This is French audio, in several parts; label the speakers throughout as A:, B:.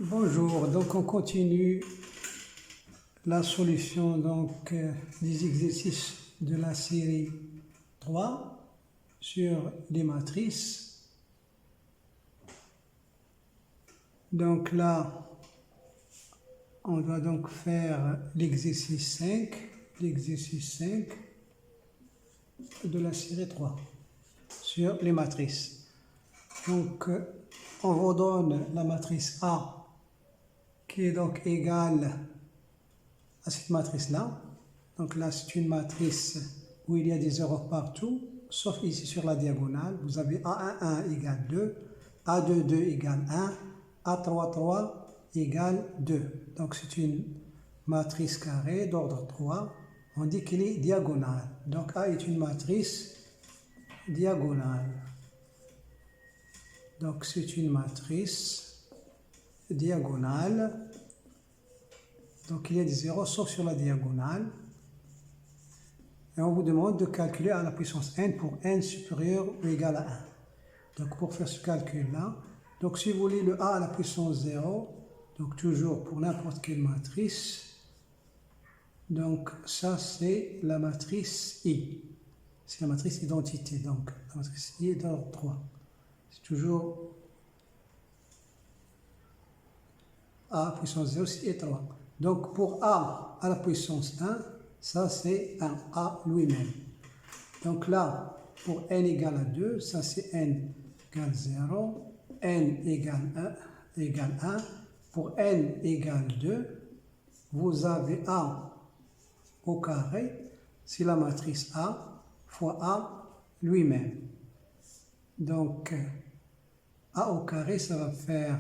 A: Bonjour, donc on continue la solution des exercices de la série 3 sur les matrices. Donc là, on doit donc faire l'exercice 5 de la série 3 sur les matrices. Donc on vous donne la matrice A qui est donc égale à cette matrice-là. Donc là, c'est une matrice où il y a des zéros partout, sauf ici sur la diagonale. Vous avez A11 égale 2, A22 égale 1, A33 égale 2. Donc c'est une matrice carrée d'ordre 3. On dit qu'elle est diagonale. Donc A est une matrice diagonale. Donc c'est une matrice diagonale. Donc il y a des zéros sauf sur la diagonale. Et on vous demande de calculer à la puissance n pour n supérieur ou égal à 1. Donc pour faire ce calcul-là, donc si vous voulez le a à la puissance 0, donc toujours pour n'importe quelle matrice, donc ça c'est la matrice I. C'est la matrice identité, donc la matrice I est d'ordre 3. C'est toujours a puissance 0 et 3. Donc pour a à la puissance 1, ça c'est un a lui-même. Donc là, pour n égale à 2, ça c'est n égale 0, n égale 1. Pour n égale 2, vous avez a au carré, c'est la matrice a fois a lui-même. Donc a au carré, ça va faire...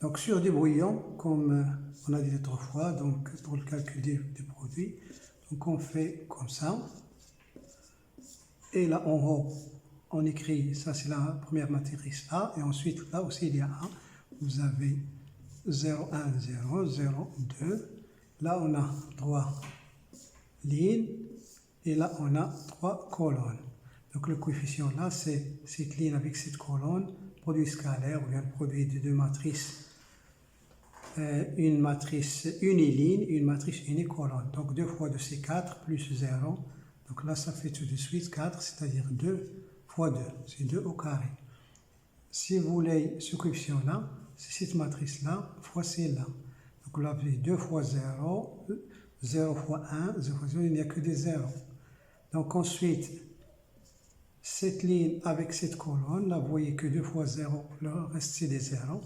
A: Donc sur des brouillons, comme on a dit l'autre fois, donc pour le calcul des produits, donc on fait comme ça. Et là en haut, on écrit, ça c'est la première matrice A, et ensuite là aussi il y a A. Vous avez 0, 1, 0, 0, 2. Là on a 3 lignes, et là on a 3 colonnes. Donc le coefficient là, c'est cette ligne avec cette colonne, produit scalaire, ou bien le produit de deux matrices. Une matrice uniline, une matrice unicolonne. Donc 2 fois 2 c'est 4 plus 0. Donc là ça fait tout de suite 4, c'est-à-dire 2 fois 2. C'est 2 au carré. Si vous voulez ce coefficient-là, c'est cette matrice-là fois celle-là. Donc là vous avez 2 fois 0, 0 fois 1, 0 fois 0, il n'y a que des 0. Donc ensuite, cette ligne avec cette colonne, là vous voyez que 2 fois 0, le reste c'est des 0.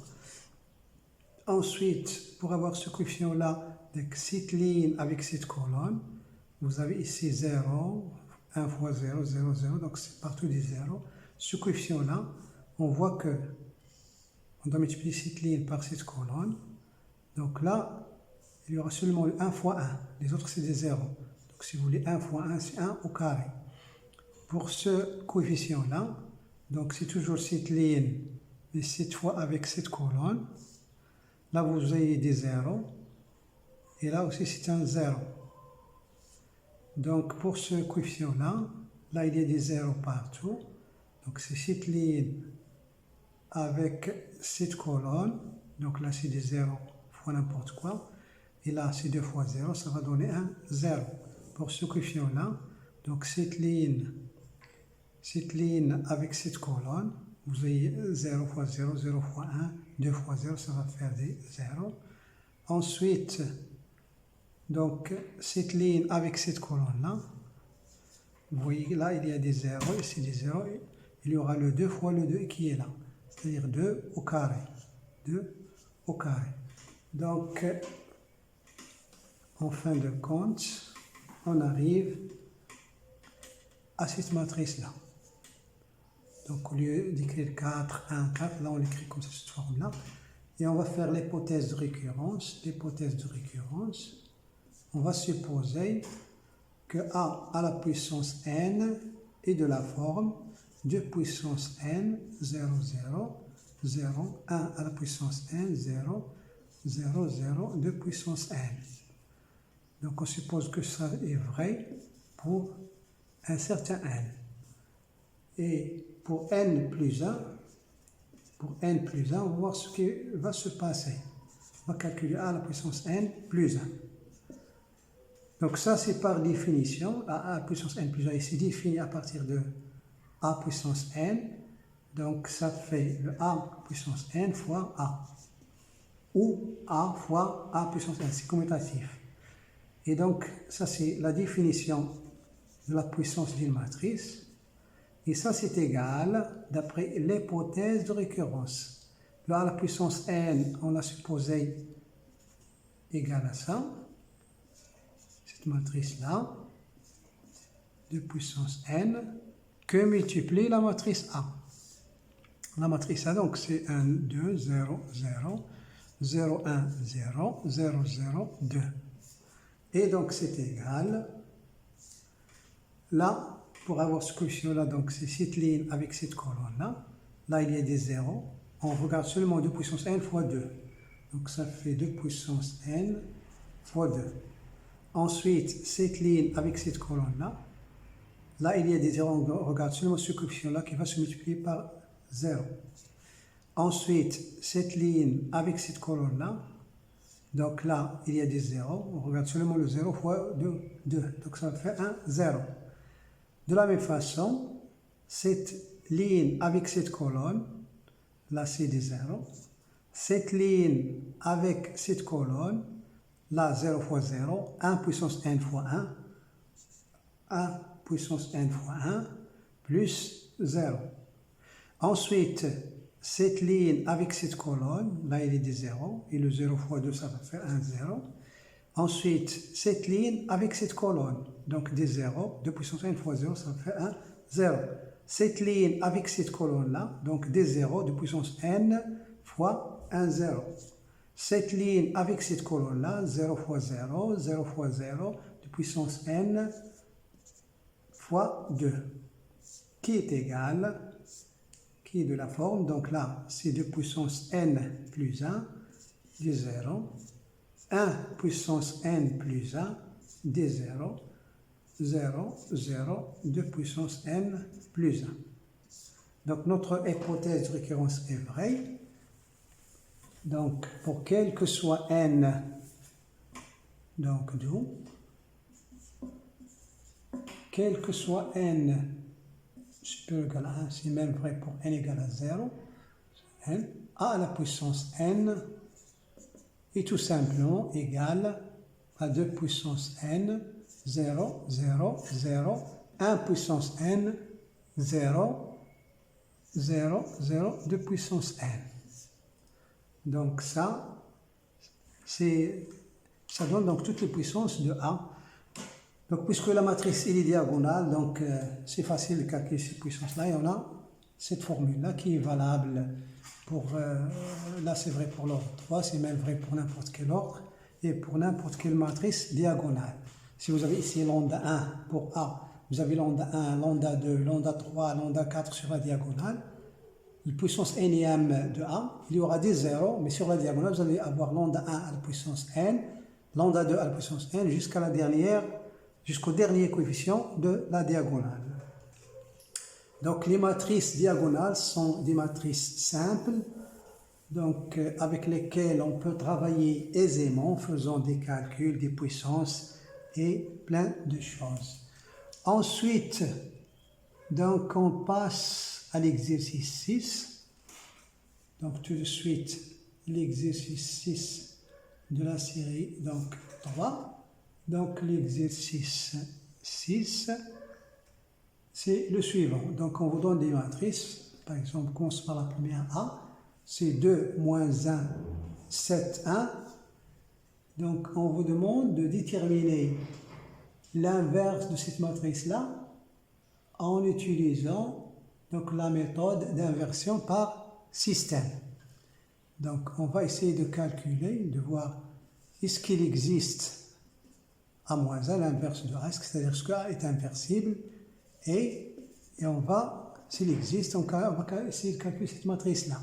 A: Ensuite, pour avoir ce coefficient-là, cette ligne avec cette colonne, vous avez ici 0, 1 fois 0, 0, 0, donc c'est partout des 0. Ce coefficient-là, on voit que on doit multiplier cette ligne par cette colonne. Donc là, il y aura seulement le 1 fois 1, les autres c'est des 0. Donc si vous voulez 1 fois 1, c'est 1 au carré. Pour ce coefficient-là, donc c'est toujours cette ligne, mais cette fois avec cette colonne. Là, vous avez des 0. Et là aussi, c'est un 0. Donc, pour ce coefficient-là, là, il y a des 0 partout. Donc, c'est cette ligne avec cette colonne. Donc, là, c'est des 0 fois n'importe quoi. Et là, c'est 2 fois 0. Ça va donner un 0. Pour ce coefficient-là, donc, cette ligne avec cette colonne, vous avez 0 fois 0, 0 fois 1, 2 fois 0, ça va faire des 0. Ensuite, donc, cette ligne avec cette colonne-là, vous voyez là, il y a des 0, ici des 0, il y aura le 2 fois le 2 qui est là, c'est-à-dire 2 au carré. 2 au carré. Donc, en fin de compte, on arrive à cette matrice-là. Donc au lieu d'écrire 4, 1, 4, là on l'écrit comme ça, cette forme-là. Et on va faire l'hypothèse de récurrence. L'hypothèse de récurrence, on va supposer que a à la puissance n est de la forme 2 puissance n, 0, 0, 0, 1 à la puissance n, 0, 0, 0, 2 puissance n. Donc on suppose que ça est vrai pour un certain n. Et pour n plus 1, pour n plus 1, on va voir ce qui va se passer. On va calculer a à la puissance n plus 1. Donc ça, c'est par définition. A à la puissance n plus 1 ici défini à partir de a puissance n. Donc ça fait le a puissance n fois a. Ou a fois a puissance n, c'est commutatif. Et donc ça, c'est la définition de la puissance d'une matrice. Et ça, c'est égal d'après l'hypothèse de récurrence. Le a à la puissance n, on l'a supposé égal à ça. Cette matrice-là, de puissance n, que multiplie la matrice A. La matrice A, donc, c'est 1, 2, 0, 0, 0, 1, 0, 0, 0, 2. Et donc, c'est égal. Là, pour avoir ce coefficient-là, donc, c'est cette ligne avec cette colonne-là. Là, il y a des zéros. On regarde seulement 2 puissance n fois 2. Donc, ça fait 2 puissance n fois 2. Ensuite, cette ligne avec cette colonne-là, là, il y a des zéros, on regarde seulement ce coefficient-là qui va se multiplier par 0. Ensuite, cette ligne avec cette colonne-là, donc là, il y a des zéros, on regarde seulement le 0 fois 2, 2. Donc ça fait 1, 0. De la même façon, cette ligne avec cette colonne, là, c'est des zéros. Cette ligne avec cette colonne, là, 0 fois 0, 1 puissance n fois 1, 1 puissance n fois 1, plus 0. Ensuite, cette ligne avec cette colonne, là, il est des 0, et le 0 fois 2, ça va faire 1, 0. Ensuite, cette ligne avec cette colonne, donc des 0, 2 puissance n fois 0, ça va faire 1, 0. Cette ligne avec cette colonne-là, donc des 0, 2 puissance n fois 1, 0. Cette ligne avec cette colonne-là, 0 fois 0, 0 fois 0, de puissance n fois 2, qui est égal, qui est de la forme, donc là, c'est 2 puissance n plus 1, des 0, 1 puissance n plus 1, des 0, 0, 0, 2 puissance n plus 1. Donc notre hypothèse de récurrence est vraie. Donc, pour quel que soit n, donc d'où, quel que soit n supérieur ou égal à 1, c'est même vrai pour n égale à 0, n, a à la puissance n est tout simplement égal à 2 puissance n, 0, 0, 0, 1 puissance n, 0, 0, 0, 2 puissance n. Donc ça donne donc toutes les puissances de A. Donc puisque la matrice est diagonale, donc c'est facile de calculer ces puissances-là. Et on a cette formule-là qui est valable pour, là c'est vrai pour l'ordre 3, c'est même vrai pour n'importe quel ordre et pour n'importe quelle matrice diagonale. Si vous avez ici lambda 1 pour A, vous avez lambda 1, lambda 2, lambda 3, lambda 4 sur la diagonale, la puissance nème de A, il y aura des zéros, mais sur la diagonale, vous allez avoir lambda 1 à la puissance n, lambda 2 à la puissance n, jusqu'au dernier coefficient de la diagonale. Donc les matrices diagonales sont des matrices simples, donc avec lesquelles on peut travailler aisément en faisant des calculs, des puissances et plein de choses. Ensuite, donc on passe à l'exercice 6. Donc tout de suite, l'exercice 6 de la série donc 3. Donc l'exercice 6, c'est le suivant. Donc on vous donne des matrices. Par exemple, on commence par la première A. C'est 2, moins 1, 7, 1. Donc on vous demande de déterminer l'inverse de cette matrice-là en utilisant donc la méthode d'inversion par système. Donc on va essayer de calculer, de voir est-ce qu'il existe A moins 1, l'inverse de A, c'est-à-dire ce que A est inversible, et on va, s'il existe, on va essayer de calculer cette matrice-là.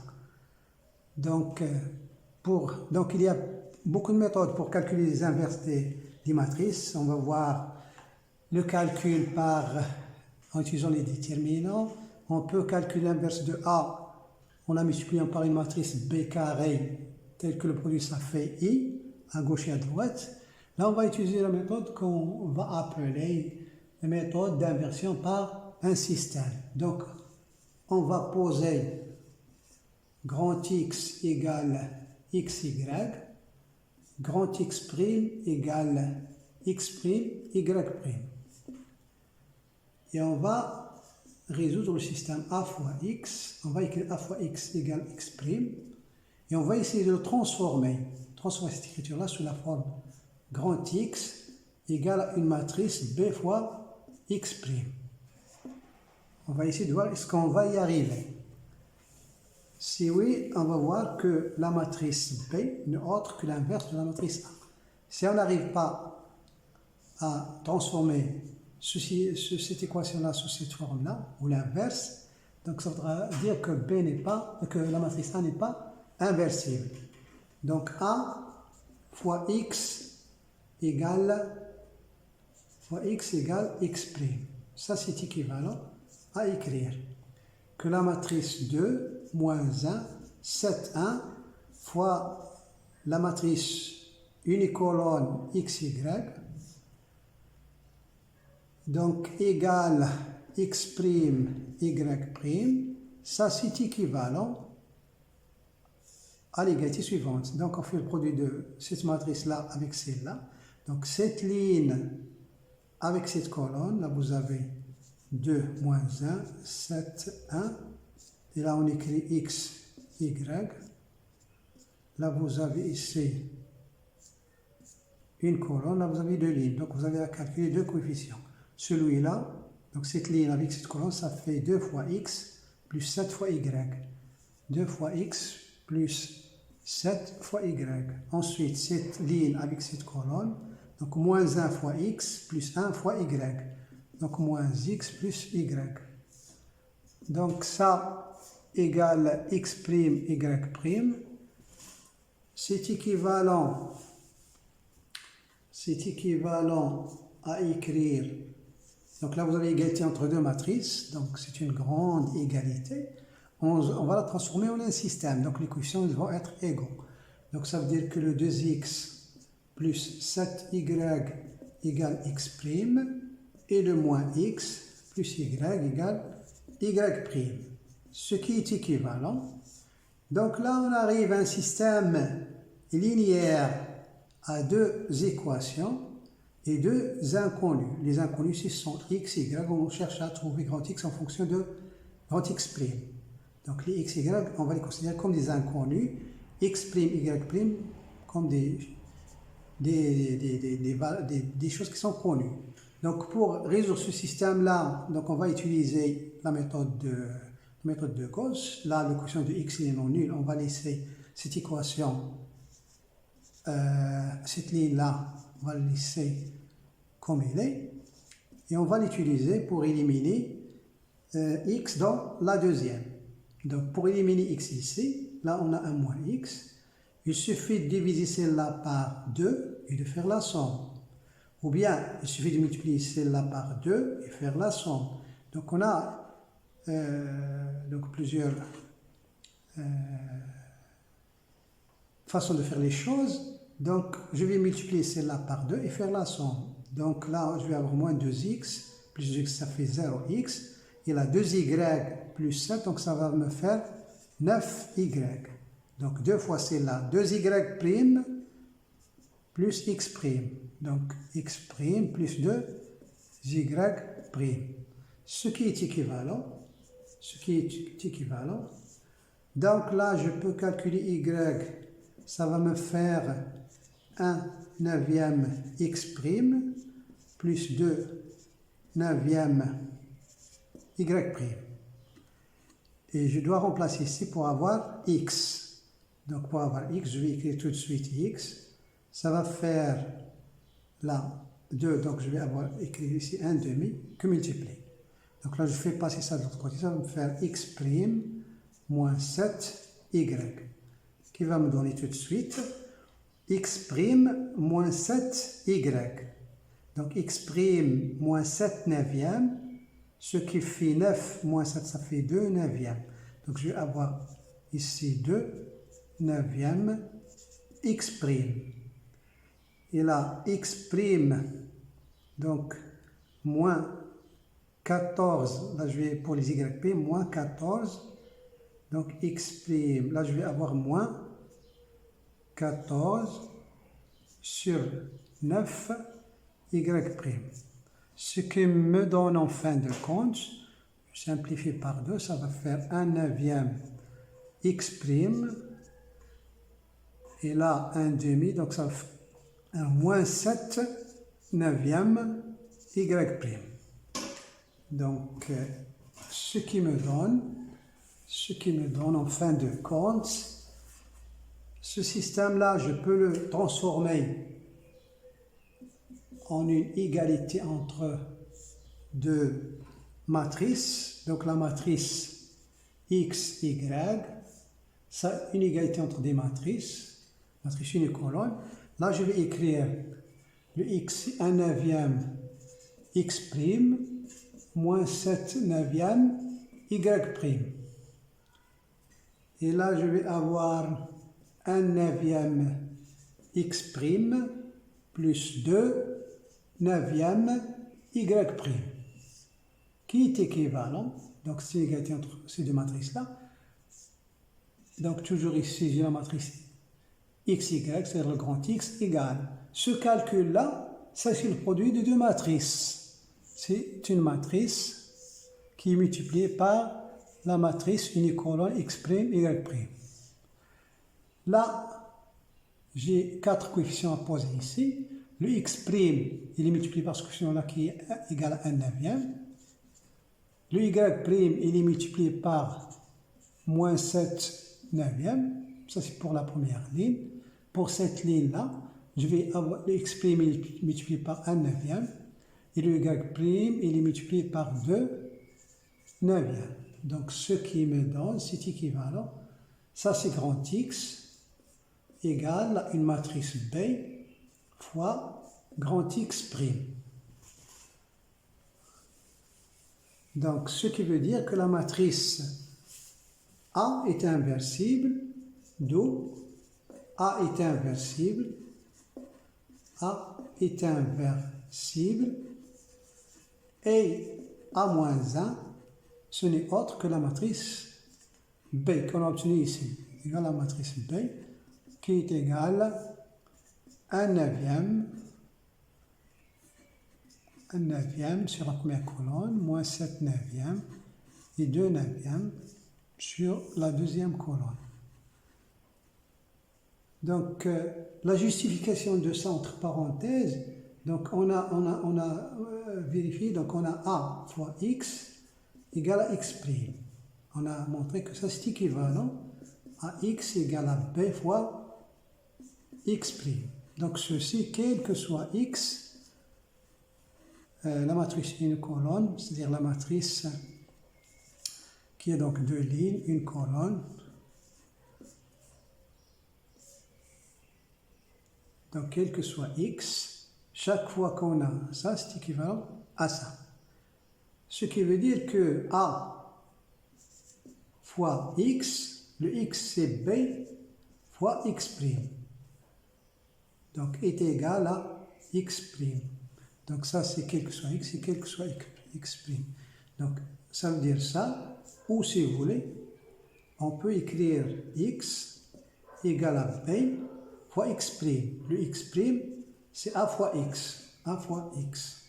A: Donc, il y a beaucoup de méthodes pour calculer les inverses des matrices. On va voir le calcul en utilisant les déterminants. On peut calculer l'inverse de A en la multipliant par une matrice B carré, telle que le produit ça fait I, à gauche et à droite. Là, on va utiliser la méthode qu'on va appeler la méthode d'inversion par un système. Donc, on va poser grand X égale XY, grand X' égale X', Y'. Et on va résoudre le système A fois X. On va écrire A fois X égale X'. Et on va essayer de le transformer cette écriture-là sous la forme grand X égale à une matrice B fois X'. On va essayer de voir est-ce qu'on va y arriver. Si oui, on va voir que la matrice B n'est autre que l'inverse de la matrice A. Si on n'arrive pas à transformer cette équation-là sous cette forme-là, ou l'inverse, donc ça voudra dire que que la matrice A n'est pas inversible. Donc A fois X égale X'. Ça, c'est équivalent à écrire que la matrice 2 moins 1, 7, 1 fois la matrice unicolone XY, donc égale X', Y', ça c'est équivalent à l'égalité suivante. Donc on fait le produit de cette matrice-là avec celle-là. Donc cette ligne avec cette colonne, là vous avez 2 moins 1, 7, 1. Et là on écrit X, Y. Là vous avez ici une colonne, là vous avez deux lignes. Donc vous avez à calculer deux coefficients. Celui-là, donc cette ligne avec cette colonne, ça fait 2 fois X plus 7 fois Y. 2 fois X plus 7 fois Y. Ensuite, cette ligne avec cette colonne, donc moins 1 fois X plus 1 fois Y. Donc moins X plus Y. Donc ça égale X', Y'. C'est équivalent à écrire. Donc là, vous avez égalité entre deux matrices. Donc c'est une grande égalité. On va la transformer en un système. Donc les coefficients vont être égaux. Donc ça veut dire que le 2x plus 7y égale x' et le moins x plus y égale y'. Ce qui est équivalent. Donc là, on arrive à un système linéaire à deux équations et deux inconnus. Les inconnus, ce sont x, y. On cherche à trouver grand X en fonction de grand X'. Donc les x, y, on va les considérer comme des inconnus. X', y' comme des choses qui sont connues. Donc pour résoudre ce système-là, donc on va utiliser la méthode de Gauss. Là, le quotient de x est non nul. On va laisser cette équation, cette ligne-là, on va la laisser comme elle est. Et on va l'utiliser pour éliminer x dans la deuxième. Donc pour éliminer x ici, là on a un moins x. Il suffit de diviser celle-là par 2 et de faire la somme. Ou bien il suffit de multiplier celle-là par 2 et faire la somme. Donc on a plusieurs façons de faire les choses. Donc je vais multiplier celle-là par 2 et faire la somme. Donc là je vais avoir moins 2x, plus 2x ça fait 0x. Et là 2y plus 7, donc ça va me faire 9y. Donc 2 fois celle-là, 2y' plus x'. Donc x' plus 2y'. Ce qui est équivalent. Donc là, je peux calculer y. Ça va me faire 1 neuvième x' plus 2 neuvième y'. Et je dois remplacer ici pour avoir x. Donc pour avoir x, je vais écrire tout de suite x. Ça va faire là 2, donc je vais avoir écrit ici 1 demi que multiplier. Donc là, je fais passer ça de l'autre côté, ça va me faire x' moins 7y, qui va me donner tout de suite x' moins 7y. Donc x' moins 7 neuvième, ce qui fait 9 moins 7, ça fait 2 neuvième. Donc je vais avoir ici 2 neuvième x'. Et là, x', donc moins 14, là je vais pour les YP, moins 14, donc x', là je vais avoir moins 14 sur 9 y'. Ce qui me donne en fin de compte, je simplifie par 2, ça va faire 1 neuvième x', et là 1 demi, donc ça fait un moins 7 neuvième y'. Donc, ce qui me donne en fin de compte, ce système-là, je peux le transformer en une égalité entre deux matrices. Donc, la matrice x, y, ça, une égalité entre des matrices, matrice unicolone. Là, je vais écrire le x, 1 neuvième x', moins 7 neuvième y'. Et là, je vais avoir 1 neuvième x' plus 2 neuvième y', qui est équivalent. Donc, c'est l'égalité entre ces deux matrices-là. Donc, toujours ici, j'ai la matrice xy, c'est-à-dire le grand X, égale. Ce calcul-là, ça c'est le produit de deux matrices. C'est une matrice qui est multipliée par la matrice unicolone x', y'. Là, j'ai 4 coefficients à poser ici. Le x', il est multiplié par ce coefficient-là qui est égal à 1 neuvième. Le y', il est multiplié par moins 7 neuvième. Ça, c'est pour la première ligne. Pour cette ligne-là, je vais avoir le x' il est multiplié par 1 neuvième. Et le y', il est multiplié par 2 neuvième. Donc, ce qui me donne, c'est équivalent. Ça, c'est grand X égale à une matrice B fois grand X'. Donc, ce qui veut dire que la matrice A est inversible, d'où A est inversible, A est inversible, et A-1, ce n'est autre que la matrice B qu'on a obtenue ici, égale à la matrice B, qui est égale à 1 neuvième sur la première colonne, moins 7 neuvième, et 2 neuvième sur la deuxième colonne. Donc, la justification de ça entre parenthèses, donc on a vérifié, donc on a A fois X égale à X'. On a montré que ça c'est équivalent à X égale à B fois X'. Donc ceci, quel que soit X, la matrice unicolone, c'est-à-dire la matrice qui est donc deux lignes, une colonne. Donc quel que soit X, chaque fois qu'on a ça, c'est équivalent à ça. Ce qui veut dire que A fois X, le X c'est B fois X'. Donc est égal à X'. Donc ça c'est quel que soit X et quel que soit X'. Donc ça veut dire ça, ou si vous voulez, on peut écrire X égale à B fois X'. Le X', c'est A fois X. A fois X.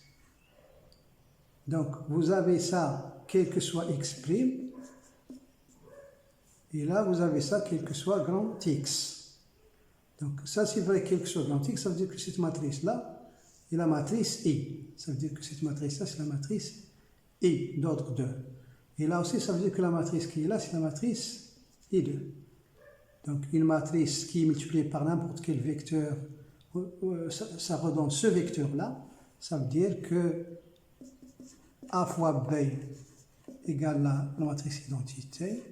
A: Donc, vous avez ça, quel que soit X'. Et là, vous avez ça, quel que soit grand X. Donc, ça, c'est vrai, quel que soit grand X, ça veut dire que cette matrice-là est la matrice I. Ça veut dire que cette matrice-là, c'est la matrice I d'ordre 2. Et là aussi, ça veut dire que la matrice qui est là, c'est la matrice I2. Donc, une matrice qui est multipliée par n'importe quel vecteur, ça redonne ce vecteur-là. Ça veut dire que A fois B égale à la matrice identité,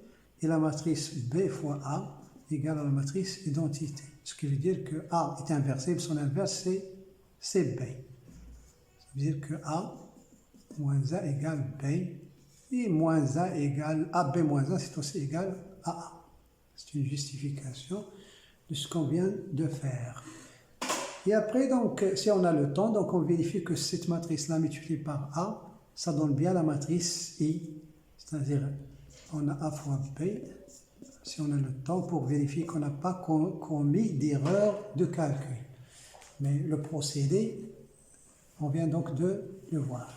A: et la matrice B fois A égale à la matrice identité. Ce qui veut dire que A est inversible, son inverse c'est B. Ça veut dire que A moins A égale B, et moins A égale AB moins A, c'est aussi égal à A. C'est une justification de ce qu'on vient de faire. Et après, donc, si on a le temps, donc on vérifie que cette matrice-là multipliée par A, ça donne bien la matrice I. C'est-à-dire, on a A fois B, si on a le temps, pour vérifier qu'on n'a pas commis d'erreur de calcul. Mais le procédé, on vient donc de le voir.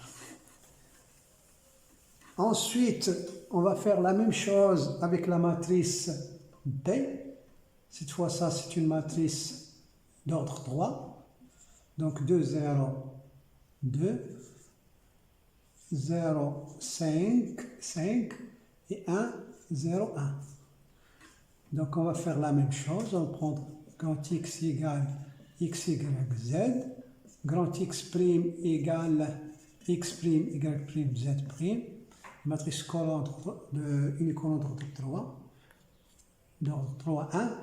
A: Ensuite, on va faire la même chose avec la matrice B. Cette fois, ça, c'est une matrice d'ordre 3. Donc 2, 0, 2, 0, 5, 5 et 1, 0, 1. Donc on va faire la même chose. On va prendre grand X égale X, Y, Z. Grand X prime égale X prime, Y prime, Z prime. Matrice colonne unicolonne d'ordre 3. D'ordre 3, 1.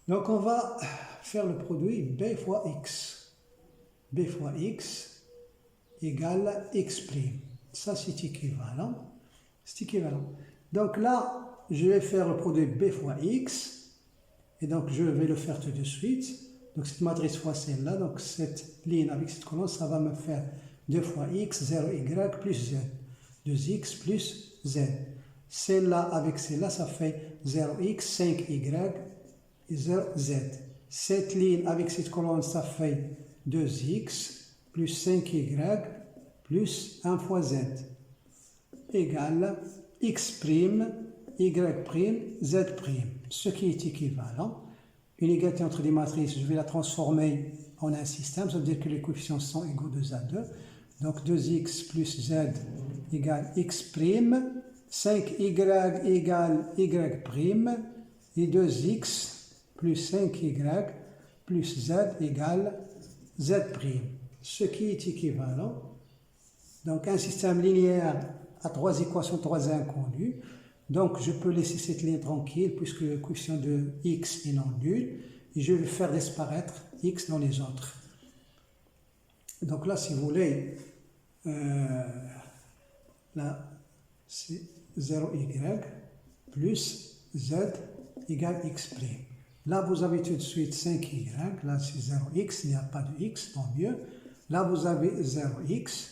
A: Donc on va faire le produit B fois X. B fois X égale X prime. Ça c'est équivalent. C'est équivalent. Donc là, je vais faire le produit B fois X. Et donc je vais le faire tout de suite. Donc cette matrice fois celle-là. Donc cette ligne avec cette colonne, ça va me faire 2 fois X, 0Y plus Z. 2X plus Z. Celle-là avec celle-là, ça fait 0x, 5y et 0z. Cette ligne avec cette colonne, ça fait 2x plus 5y plus 1 fois z égale x prime, y prime, z prime. Ce qui est équivalent. Une égalité entre des matrices, je vais la transformer en un système. Ça veut dire que les coefficients sont égaux 2 à 2. Donc 2x plus z égale x prime. 5y égale y prime et 2x plus 5y plus z égale z prime, ce qui est équivalent. Donc un système linéaire à 3 équations, 3 inconnus. Donc je peux laisser cette ligne tranquille puisque le coefficient de x est non nul et je vais faire disparaître x dans les autres. Donc là, si vous voulez, là c'est 0y plus z égale x prime. Là, vous avez tout de suite 5y. Là, c'est 0x, il n'y a pas de x, tant mieux. Là, vous avez 0x,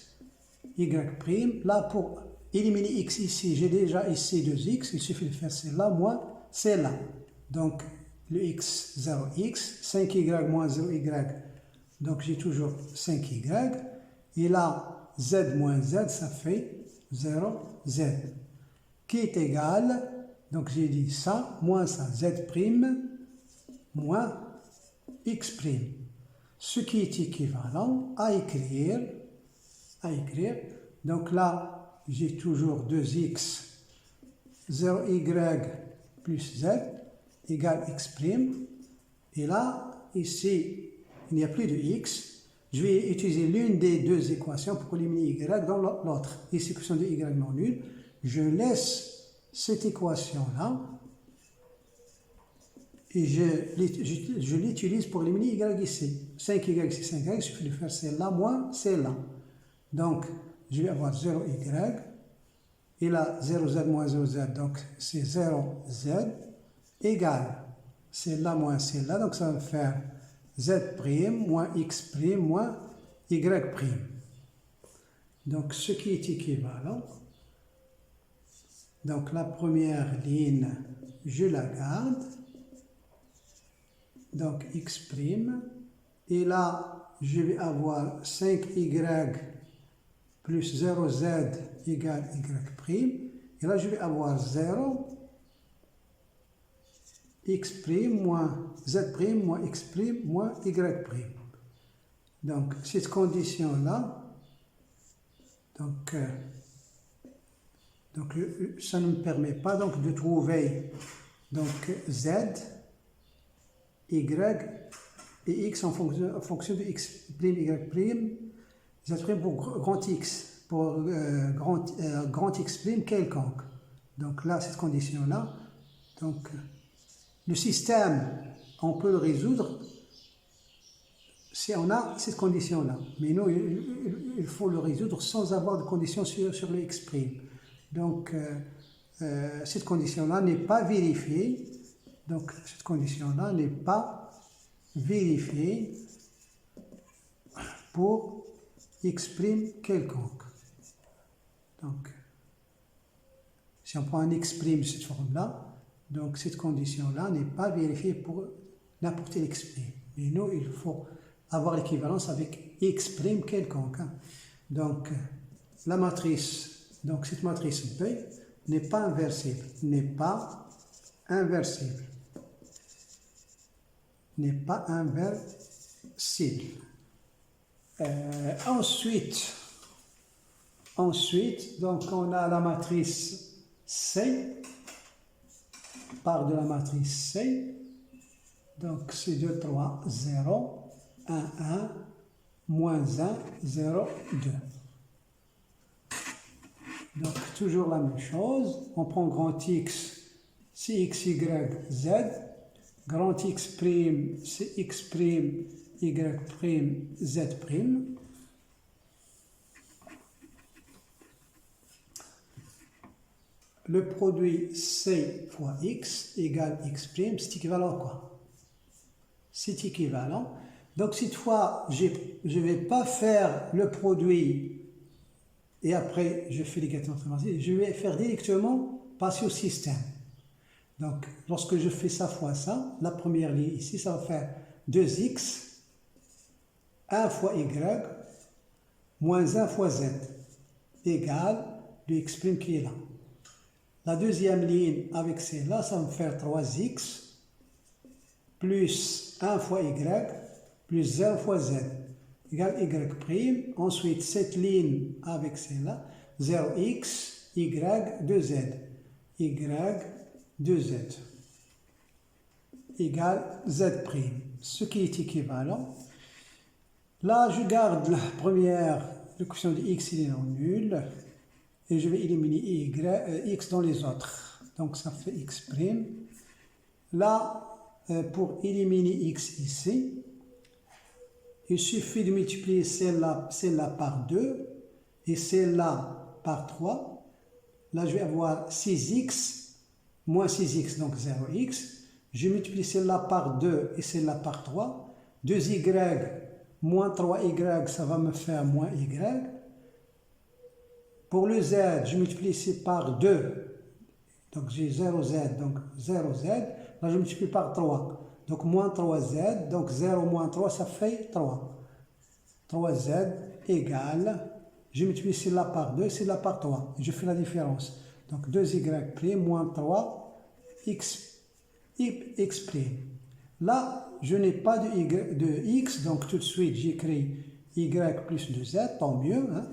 A: y prime. Là, pour éliminer x ici, j'ai déjà ici 2x. Il suffit de faire celle-là, moins celle-là. Donc, le x, 0x, 5y moins 0y. Donc, j'ai toujours 5y. Et là, z moins z, ça fait 0z. Qui est égal, donc j'ai dit ça, moins ça, z prime, moins x prime. Ce qui est équivalent à écrire. Donc là, j'ai toujours 2x, 0y plus z égale x prime. Et là, ici, il n'y a plus de x. Je vais utiliser l'une des deux équations pour éliminer y dans l'autre. Ici, question de y non nul. Je laisse cette équation-là et je l'utilise pour éliminer y ici. 5y, c'est 5y, il suffit de faire celle-là moins celle-là. Donc, je vais avoir 0y, et là, 0z moins 0z, donc c'est 0z, égale celle-là moins celle-là, donc ça va faire z prime moins x prime moins y prime. Donc, ce qui est équivalent. Donc, la première ligne, je la garde. Donc, x prime. Et là, je vais avoir 5y plus 0z égale y prime. Et là, je vais avoir 0 x prime moins z prime moins x prime moins y prime. Donc, cette condition-là, donc ça ne me permet pas donc de trouver donc z, y et x en fonction de x prime, y prime, z prime pour grand x, pour grand x prime quelconque. Donc là, cette condition-là, donc le système, on peut le résoudre si on a cette condition-là. Mais nous, il faut le résoudre sans avoir de condition sur le x'. Donc, cette condition-là n'est pas vérifiée Donc, cette condition-là n'est pas vérifiée pour x' quelconque. Donc, si on prend un x' de cette forme-là, donc cette condition-là n'est pas vérifiée pour n'importe quel x'. Mais nous, il faut avoir l'équivalence avec x' quelconque. Hein. Donc, la matrice, donc cette matrice B n'est pas inversible, n'est pas inversible, n'est pas inversible. Ensuite, donc on a la matrice C, part de la matrice C, donc c'est 2, 3, 0, 1, 1, moins 1, 0, 2. Donc toujours la même chose, on prend grand X, c'est x, y, z, grand X', c'est x', y', z'. Le produit C fois x égale x', c'est équivalent à quoi? C'est équivalent. Donc cette fois, je ne vais pas faire le produit et après je fais l'équation mathématique. Je vais faire directement passer au système. Donc lorsque je fais ça fois ça, la première ligne ici, ça va faire 2x, 1 fois y, moins 1 fois z, égale le x' qui est là. La deuxième ligne avec celle-là, ça va me faire 3x plus 1 fois y plus 0 fois z égale y'. Ensuite, cette ligne avec celle-là, 0x, y, 2z, y, 2z égale z', ce qui est équivalent. Là, je garde la première, le quotient de x, il est non nul. Et je vais éliminer x dans les autres. Donc ça fait x'. Là, pour éliminer x ici, il suffit de multiplier celle-là par 2 et celle-là par 3. Là, je vais avoir 6x moins 6x, donc 0x. Je multiplie celle-là par 2 et celle-là par 3. 2y moins 3y, ça va me faire moins y. Pour le z, je multiplie ici par 2, donc j'ai 0z, donc 0z. Là, je multiplie par 3, donc moins 3z, donc 0 moins 3, ça fait 3. 3z égale, je multiplie celle-là par 2, celle-là par 3. Je fais la différence. Donc 2y' moins 3, x'. Là, je n'ai pas de x, donc tout de suite, j'écris y plus 2z, tant mieux. Hein.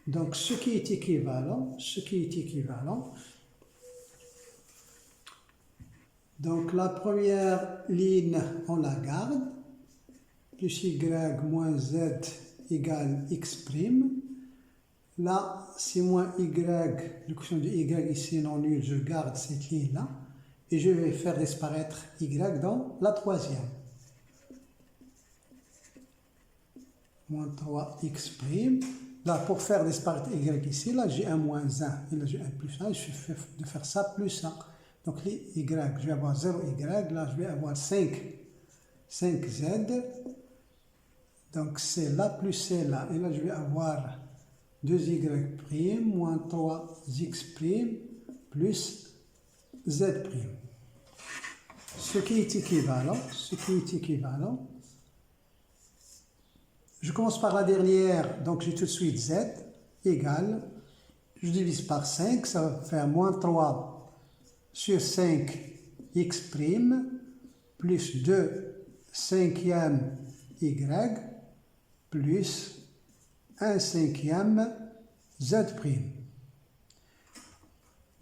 A: Donc, ce qui est équivalent, donc la première ligne, on la garde, plus y moins z égale x'. Là, c'est moins y, le quotient de y ici non nul, je garde cette ligne-là, et je vais faire disparaître y dans la troisième. Moins 3x'. Là, pour faire disparaître y ici, là j'ai un moins 1, et là j'ai un plus 1, je fais de faire ça plus 1. Donc les y, je vais avoir 0y, là je vais avoir 5z, donc c'est là plus c'est là, et là je vais avoir 2y' moins 3x' plus z'. Ce qui est équivalent, je commence par la dernière, donc j'ai tout de suite z égale, je divise par 5, ça va faire moins 3 sur 5x' plus 2 cinquième y plus 1 cinquième z'.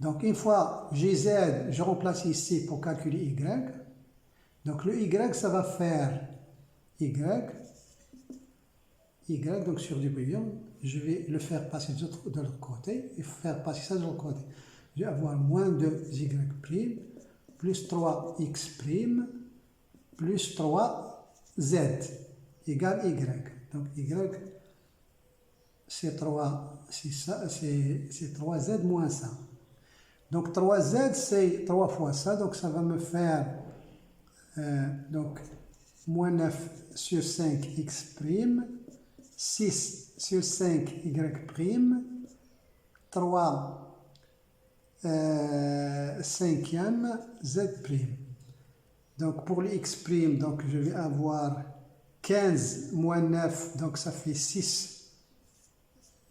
A: Donc une fois j'ai z, je remplace ici pour calculer y. Donc le y, ça va faire y, donc sur du bouillon, je vais le faire passer de l'autre côté et faire passer ça de l'autre côté. Je vais avoir moins 2y' plus 3x' plus 3z égale y. Donc y, c'est 3z moins ça. Donc 3z, c'est 3 fois ça, donc ça va me faire donc moins 9 sur 5 x prime, 6 sur 5 y prime, 3 cinquième z prime. Donc pour le x prime, donc je vais avoir 15 moins 9, donc ça fait 6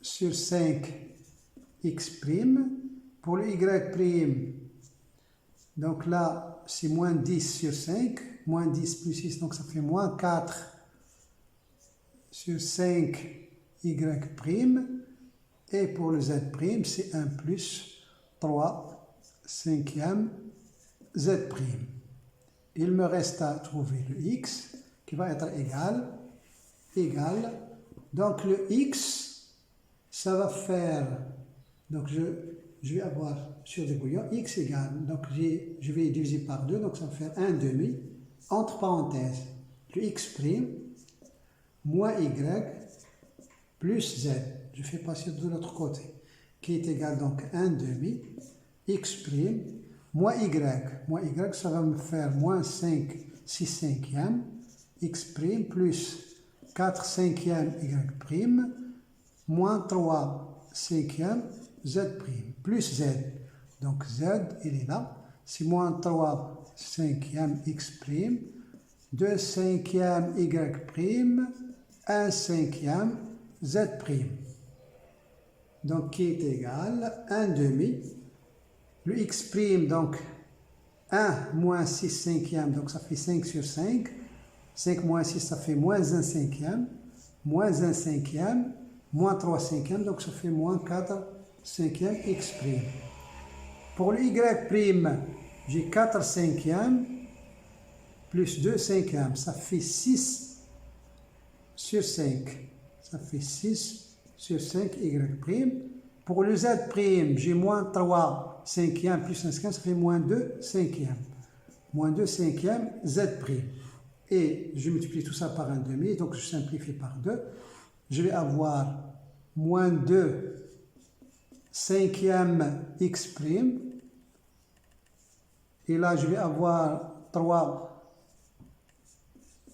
A: sur 5 x prime. Pour le y prime, donc là c'est moins 10 sur 5, moins 10 plus 6, donc ça fait moins 4 sur 5 y prime. Et pour le z prime, c'est 1 plus 3 cinquième z prime. Il me reste à trouver le x qui va être égal. Donc le x, ça va faire, donc je vais avoir sur des bouillons x égale, donc je vais diviser par 2, donc ça va faire 1 demi, entre parenthèses, le x prime, moins y, plus z. Je fais passer de l'autre côté, qui est égal donc 1 demi, x prime, moins y, ça va me faire moins 5, 6 cinquièmes, x prime, plus 4 cinquièmes y prime, moins 3 cinquièmes z prime, plus z. Donc z, il est là, c'est moins 3 cinquièmes x prime, 2 cinquièmes y prime, 1 cinquième z prime. Donc qui est égal 1 demi. Le x prime, donc 1 moins 6 cinquièmes, donc ça fait 5 sur 5. 5 moins 6, ça fait moins 1 cinquième. Moins 1 cinquième, moins 3 cinquièmes, donc ça fait moins 4 cinquièmes x prime. Pour le y prime, j'ai 4 cinquièmes plus 2 cinquièmes, ça fait 6 sur 5. Ça fait 6 sur 5 y prime. Pour le z prime, j'ai moins 3 cinquièmes plus 1 cinquième, ça fait moins 2 cinquièmes. Moins 2 cinquièmes z prime. Et je multiplie tout ça par 1 demi, donc je simplifie par 2. Je vais avoir moins 2 cinquième x prime. Et là, je vais avoir 3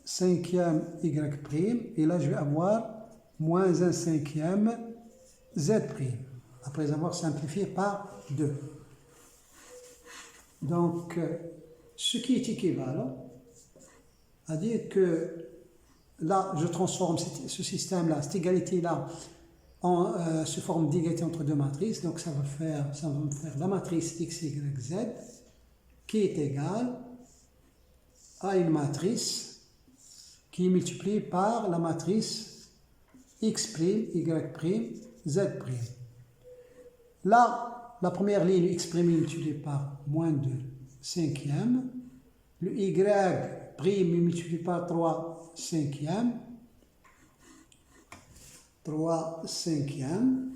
A: cinquième y prime. Et là, je vais avoir moins 1 cinquième z prime. Après avoir simplifié par 2. Donc, ce qui est équivalent à dire que là, je transforme ce système-là, cette égalité-là, en sous forme d'égalité entre deux matrices. Donc, ça va me faire la matrice x, y, z qui est égale à une matrice qui est multipliée par la matrice x', y', z'. Là, la première ligne x' est multipliée par moins 2 cinquièmes. Le y' est multiplié par 3 cinquièmes. 3 cinquièmes.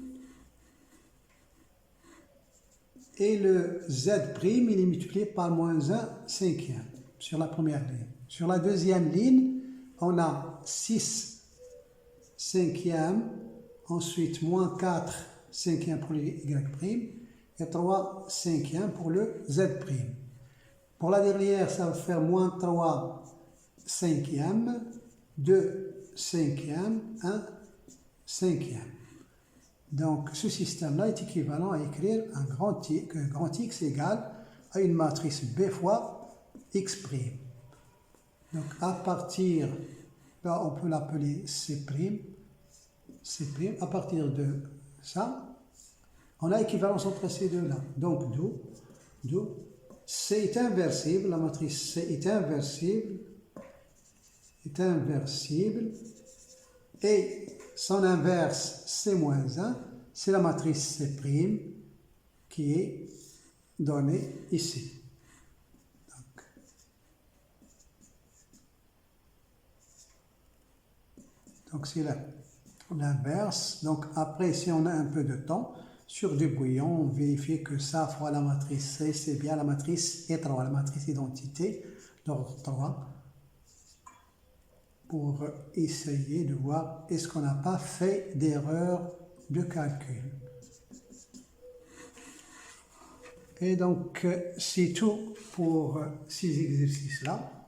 A: Et le z', il est multiplié par moins 1 cinquième sur la première ligne. Sur la deuxième ligne, on a 6 cinquièmes, ensuite moins 4 cinquièmes pour le y' et 3 cinquièmes pour le z'. Pour la dernière, ça va faire moins 3 cinquièmes, 2 cinquièmes, 1 cinquième. Donc, ce système-là est équivalent à écrire que grand X égale à une matrice B fois X'. Donc, à partir, là, on peut l'appeler C'. À partir de ça, on a équivalence entre ces deux-là. Donc, d'où C est inversible, la matrice C est inversible, et son inverse, C-1, c'est la matrice C' qui est donnée ici. Donc c'est l'inverse. Donc après, si on a un peu de temps, sur du bouillon, on vérifie que ça fois la matrice C, c'est bien la matrice E3, la matrice identité d'ordre 3. Pour essayer de voir est-ce qu'on n'a pas fait d'erreur de calcul. Et donc, c'est tout pour ces exercices-là.